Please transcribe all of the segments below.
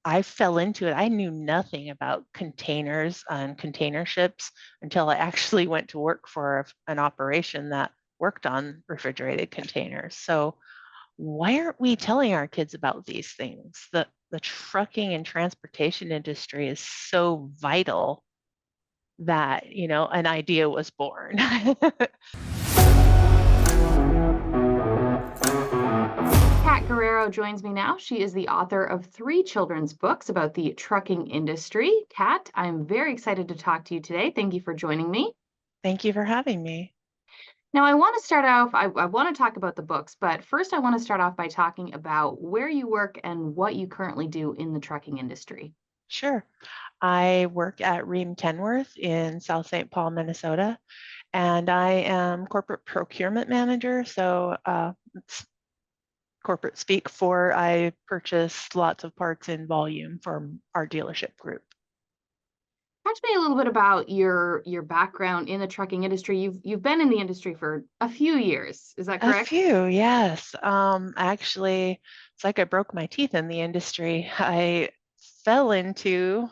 I fell into it. I knew nothing about containers and container ships until I actually went to work for an operation that worked on refrigerated containers. So why aren't we telling our kids about these things? The trucking and transportation industry is so vital that, an idea was born. Kat Guerrero joins me now. She is the author of three children's books about the trucking industry. Kat, I'm very excited to talk to you today. Thank you for joining me. Thank you for having me. Now, I want to start off, I want to talk about the books, but first I want to start off by talking about where you work and what you currently do in the trucking industry. Sure. I work at Ream Kenworth in South St. Paul, Minnesota, and I am corporate procurement manager. So it's corporate speak for I purchase lots of parts in volume for our dealership group. Talk to me a little bit about your background in the trucking industry. You've been in the industry for a few years. Is that A correct? few, yes. Actually, it's like I broke my teeth in the industry. I fell into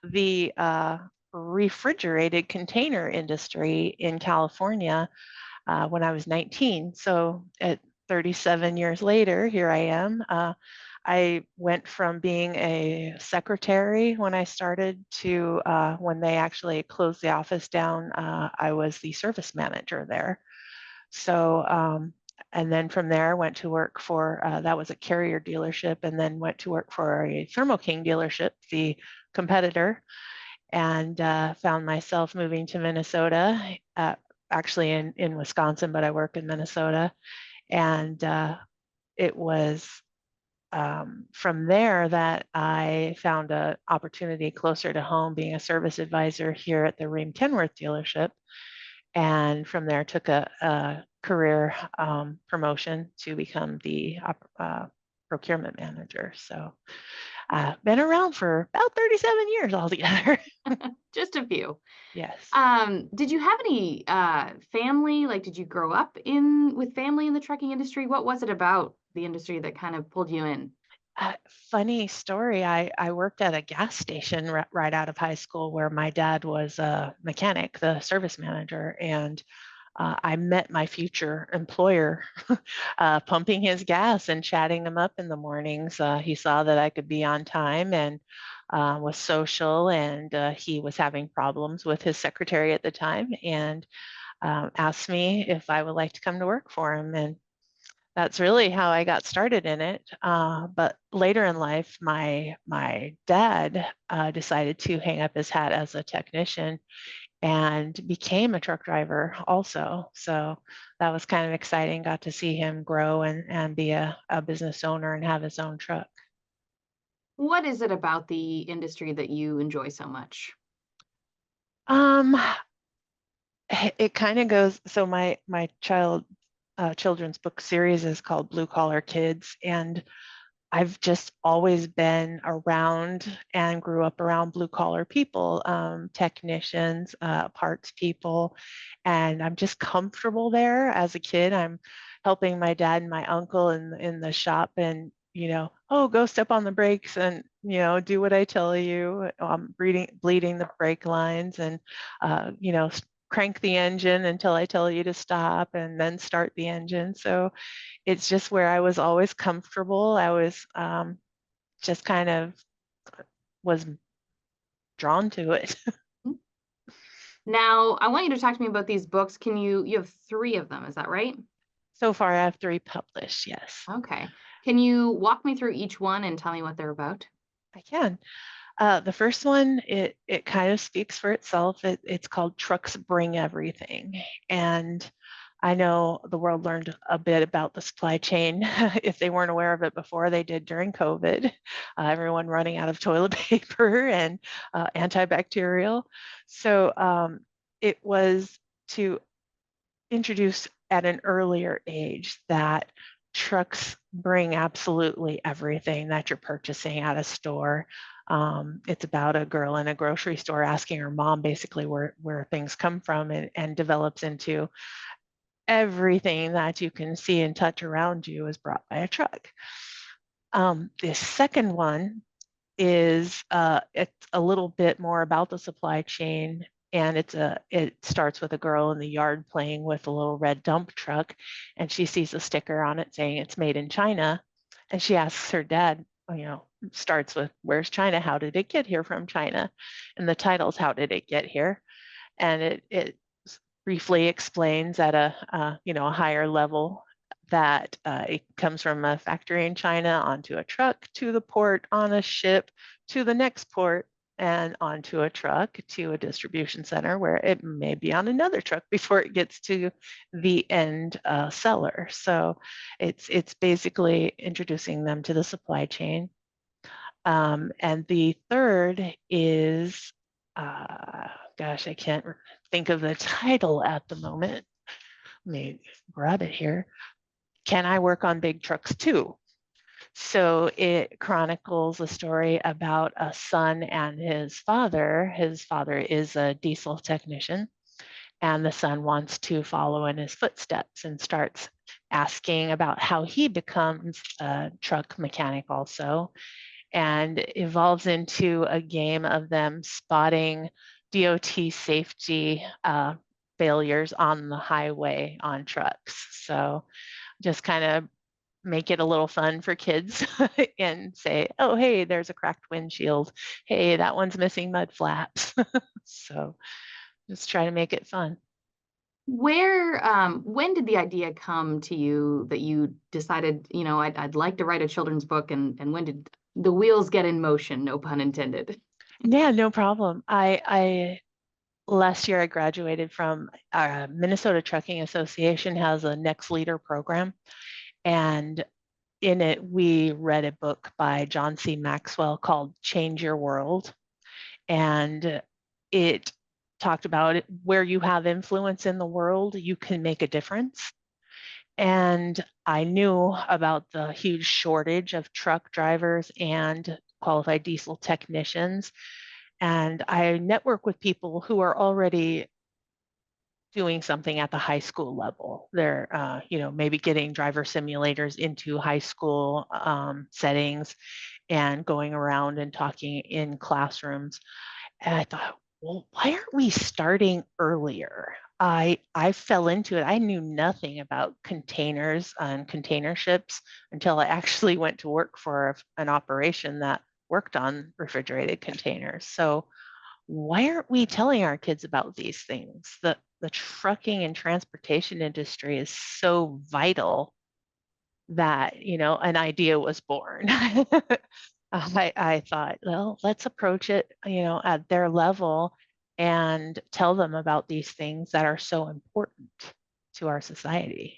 the refrigerated container industry in California when I was 19. So at 37 years later, here I am. I went from being a secretary when I started to when they actually closed the office down, I was the service manager there. So, and then from there, went to work for that was a Carrier dealership, and then went to work for a Thermo King dealership, the competitor, and found myself moving to Minnesota, actually in Wisconsin, but I work in Minnesota. And it was from there that I found an opportunity closer to home, being a service advisor here at the Ream Kenworth dealership. And from there, took a career promotion to become the procurement manager. So been around for about 37 years altogether. Just a few. Yes. Did you have any family? Like, did you grow up in with family in the trucking industry? What was it about the industry that kind of pulled you in? Funny story. I worked at a gas station right out of high school where my dad was a mechanic, the service manager, and I met my future employer pumping his gas and chatting him up in the mornings. He saw that I could be on time and was social, and he was having problems with his secretary at the time, and asked me if I would like to come to work for him. And that's really how I got started in it. But later in life, my dad decided to hang up his hat as a technician and became a truck driver also. So that was kind of exciting. Got to see him grow and be a business owner and have his own truck. What is it about the industry that you enjoy so much? Um, it kind of goes. So my children's book series is called Blue Collar Kids, and I've just always been around and grew up around blue collar people, technicians, parts people, and I'm just comfortable there. As a kid, I'm helping my dad and my uncle in the shop, and oh, go step on the brakes and do what I tell you. Bleeding the brake lines, and crank the engine until I tell you to stop, and then start the engine. So it's just where I was always comfortable. I was just kind of was drawn to it. Mm. Now, I want you to talk to me about these books. You have three of them, is that right? So far, I have three published. Yes, Okay. Can you walk me through each one and tell me what they're about? I can. The first one, it kind of speaks for itself. It's called Trucks Bring Everything, and I know the world learned a bit about the supply chain. If they weren't aware of it before, they did during COVID. Everyone running out of toilet paper and antibacterial. So it was to introduce at an earlier age that trucks bring absolutely everything that you're purchasing at a store. It's about a girl in a grocery store asking her mom basically where things come from, and develops into everything that you can see and touch around you is brought by a truck. The second one is it's a little bit more about the supply chain, and it starts with a girl in the yard playing with a little red dump truck, and she sees a sticker on it saying it's made in China, and she asks her dad, starts with where's China? How did it get here from China? And the title's How Did It Get Here? And it briefly explains at a higher level that it comes from a factory in China onto a truck to the port on a ship to the next port and onto a truck to a distribution center where it may be on another truck before it gets to the end seller. So it's basically introducing them to the supply chain. And the third is, uh, gosh, I can't think of the title at the moment. Let me grab it here. Can I Work on Big Trucks Too? So it chronicles a story about a son and his father. His father is a diesel technician, and the son wants to follow in his footsteps and starts asking about how he becomes a truck mechanic also, and evolves into a game of them spotting DOT safety failures on the highway on trucks. So just kind of make it a little fun for kids and say, oh, hey, there's a cracked windshield. Hey, that one's missing mud flaps. So just try to make it fun. When did the idea come to you that you decided, I'd like to write a children's book, and when did the wheels get in motion, no pun intended? Yeah, no problem. I last year I graduated from Minnesota Trucking Association has a Next Leader program, and in it we read a book by John C. Maxwell called Change Your World, and it talked about it, where you have influence in the world, you can make a difference. And I knew about the huge shortage of truck drivers and qualified diesel technicians. And I network with people who are already doing something at the high school level. They're, maybe getting driver simulators into high school settings and going around and talking in classrooms. And I thought, well, why aren't we starting earlier? I fell into it. I knew nothing about containers and container ships until I actually went to work for an operation that worked on refrigerated containers. So why aren't we telling our kids about these things? The trucking and transportation industry is so vital that, an idea was born. I thought, well, let's approach it, at their level and tell them about these things that are so important to our society.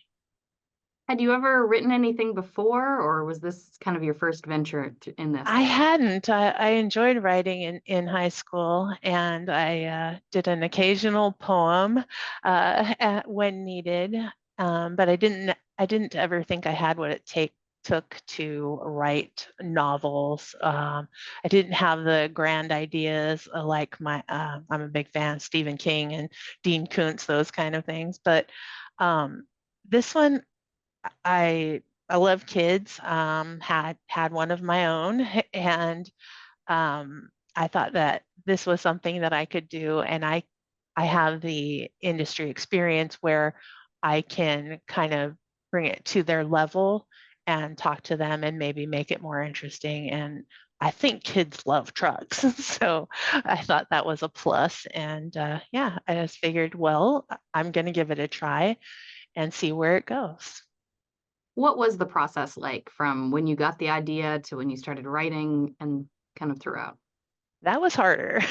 Had you ever written anything before, or was this kind of your first venture in this? I hadn't. I enjoyed writing in high school, and I did an occasional poem when needed, but I didn't ever think I had what it took to write novels. I didn't have the grand ideas like I'm a big fan of Stephen King and Dean Koontz, those kind of things. But this one I I love kids. Had one of my own, and I thought that this was something that I could do, and I have the industry experience where I can kind of bring it to their level and talk to them and maybe make it more interesting. And I think kids love trucks, so I thought that was a plus. And yeah, I just figured, well, I'm going to give it a try and see where it goes. What was the process like from when you got the idea to when you started writing and kind of throughout? That was harder.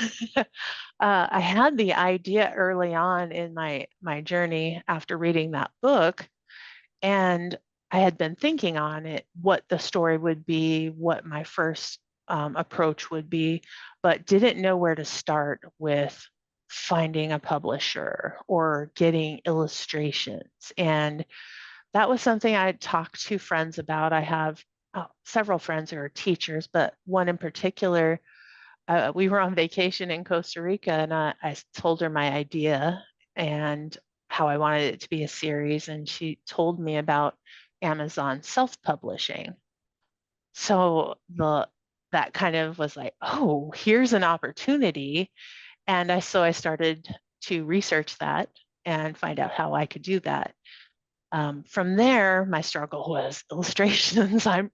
I had the idea early on in my journey after reading that book, and I had been thinking on it, what the story would be, what my first approach would be, but didn't know where to start with finding a publisher or getting illustrations. And that was something I had talked to friends about. I have several friends who are teachers, but one in particular, we were on vacation in Costa Rica, and I told her my idea and how I wanted it to be a series, and she told me about Amazon self-publishing. So that kind of was like, oh, here's an opportunity. And I started to research that and find out how I could do that. From there, my struggle was illustrations. I'm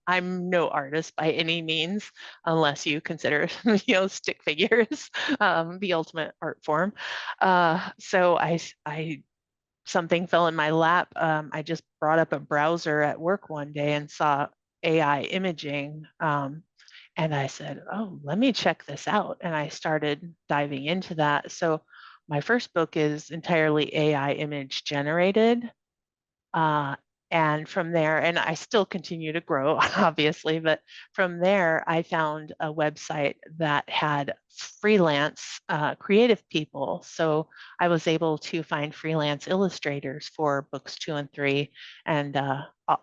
no artist by any means, unless you consider stick figures the ultimate art form. So I something fell in my lap. I just brought up a browser at work one day and saw AI imaging. And I said, oh, let me check this out. And I started diving into that. So my first book is entirely AI image generated. Uh, and from there, and I still continue to grow, obviously, but from there, I found a website that had freelance creative people. So I was able to find freelance illustrators for books 2 and 3, and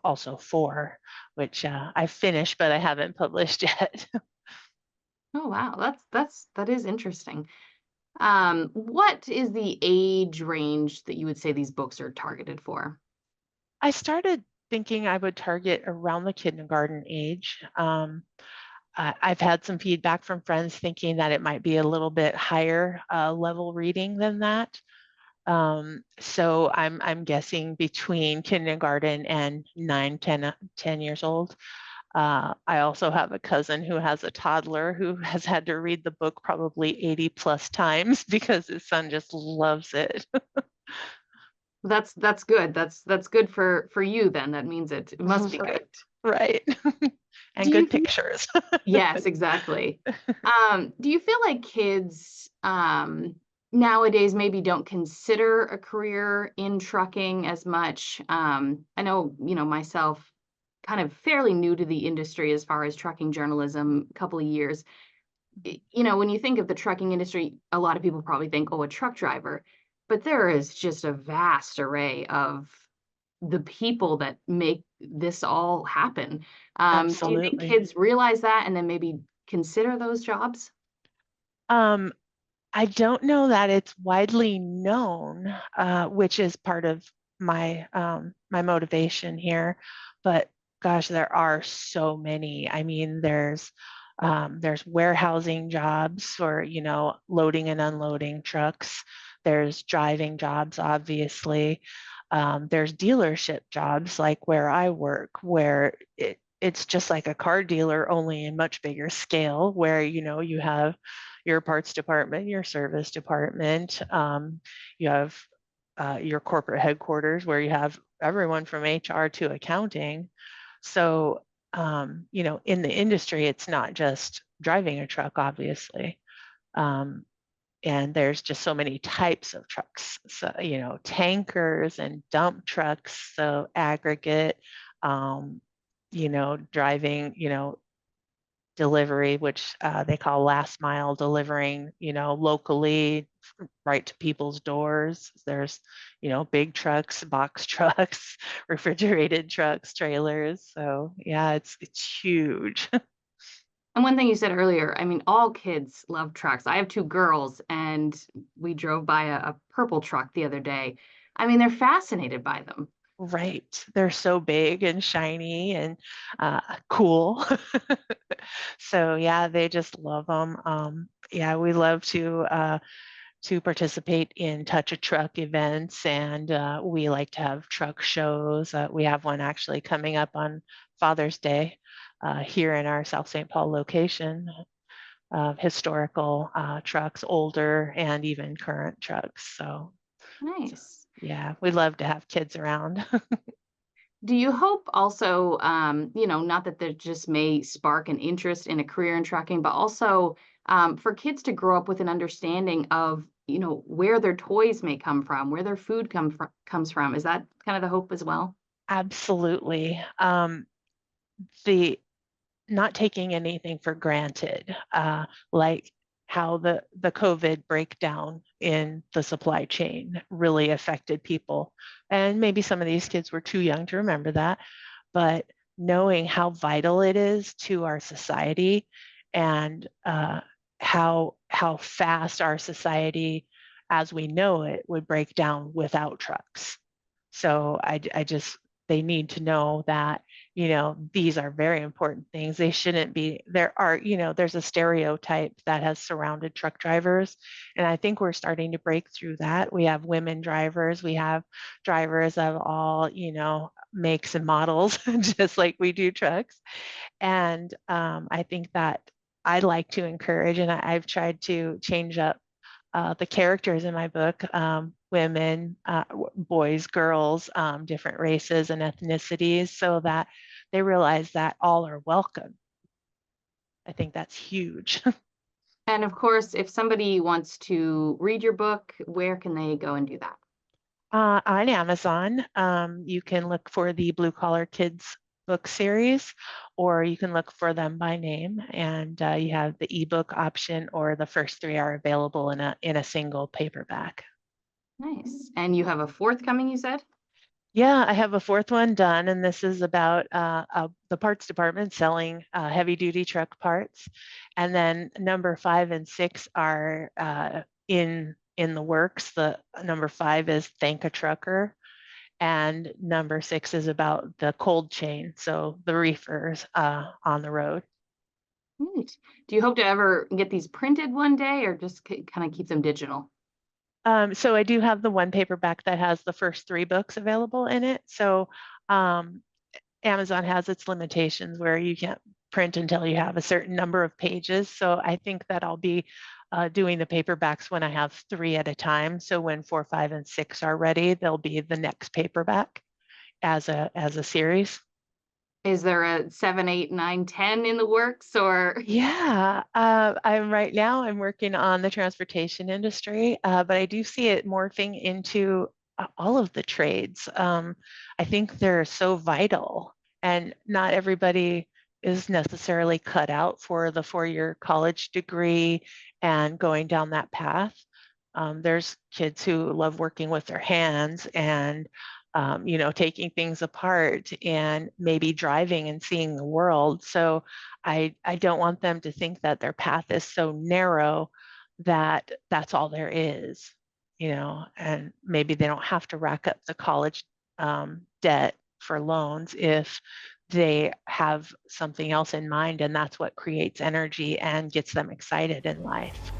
also 4, which I've finished, but I haven't published yet. Oh wow, that is interesting. What is the age range that you would say these books are targeted for? I started thinking I would target around the kindergarten age. I've had some feedback from friends thinking that it might be a little bit higher level reading than that. So I'm guessing between kindergarten and 10 years old. I also have a cousin who has a toddler who has had to read the book probably 80 plus times because his son just loves it. That's good. That's good for you then. That means it must be Right, good. right. Do And you good feel pictures. Yes, exactly. Do you feel like kids nowadays maybe don't consider a career in trucking as much? I know, myself kind of fairly new to the industry as far as trucking journalism, a couple of years. When you think of the trucking industry, a lot of people probably think, oh, a truck driver. But there is just a vast array of the people that make this all happen. Do you think Absolutely. kids realize that and then maybe consider those jobs? Um, I don't know that it's widely known, which is part of my motivation here. But gosh, there are so many. I mean, there's warehousing jobs for, loading and unloading trucks. There's driving jobs, obviously. There's dealership jobs like where I work, where it's just like a car dealer, only in much bigger scale, where, you have your parts department, your service department. You have your corporate headquarters where you have everyone from HR to accounting. So, in the industry, it's not just driving a truck, obviously. Um, and there's just so many types of trucks. So, tankers and dump trucks, so aggregate, um, driving, delivery, which they call last mile delivering, locally right to people's doors. There's, big trucks, box trucks, refrigerated trucks, trailers. So yeah, it's huge. And one thing you said earlier, I mean, all kids love trucks. I have two girls, and we drove by a purple truck the other day. I mean, they're fascinated by them. Right. They're so big and shiny and cool. So yeah, they just love them. Yeah, we love to participate in touch a truck events, and we like to have truck shows. We have one actually coming up on Father's Day here in our South St. Paul location. Historical trucks, older and even current trucks. So Nice. yeah, we love to have kids around. Do you hope also, not that there just may spark an interest in a career in trucking, but also for kids to grow up with an understanding of, where their toys may come from, where their food comes from. Is that kind of the hope as well? Absolutely. The not taking anything for granted, like how the COVID breakdown in the supply chain really affected people. And maybe some of these kids were too young to remember that, but knowing how vital it is to our society and how fast our society as we know it would break down without trucks. So I just they need to know that, these are very important things. They shouldn't be, there's a stereotype that has surrounded truck drivers. And I think we're starting to break through that. We have women drivers, we have drivers of all, makes and models, just like we do trucks. And I think that I like to encourage, and I've tried to change up the characters in my book, women, boys, girls, different races and ethnicities, so that they realize that all are welcome. I think that's huge. And of course, if somebody wants to read your book, where can they go and do that? On Amazon, you can look for the Blue Collar Kids book series, or you can look for them by name, and you have the ebook option, or the first three are available in a single paperback. Nice. And you have a fourth coming, you said? Yeah, I have a fourth one done, and this is about the parts department selling heavy duty truck parts. And then number 5 and 6 are in the works. The number 5 is Thank a Trucker, and number 6 is about the cold chain, so the reefers on the road. Neat. Do you hope to ever get these printed one day or just kind of keep them digital? So I do have the one paperback that has the first 3 books available in it. So um, Amazon has its limitations where you can't print until you have a certain number of pages. So I think that I'll be doing the paperbacks when I have 3 at a time. So when 4, 5, and 6 are ready, they'll be the next paperback as a series. Is there a 7, 8, 9, 10 in the works or? Yeah, I'm working on the transportation industry, but I do see it morphing into all of the trades. I think they're so vital, and not everybody is necessarily cut out for the 4-year college degree and going down that path. There's kids who love working with their hands and taking things apart and maybe driving and seeing the world. So I don't want them to think that their path is so narrow that that's all there is, and maybe they don't have to rack up the college debt for loans if they have something else in mind, and that's what creates energy and gets them excited in life.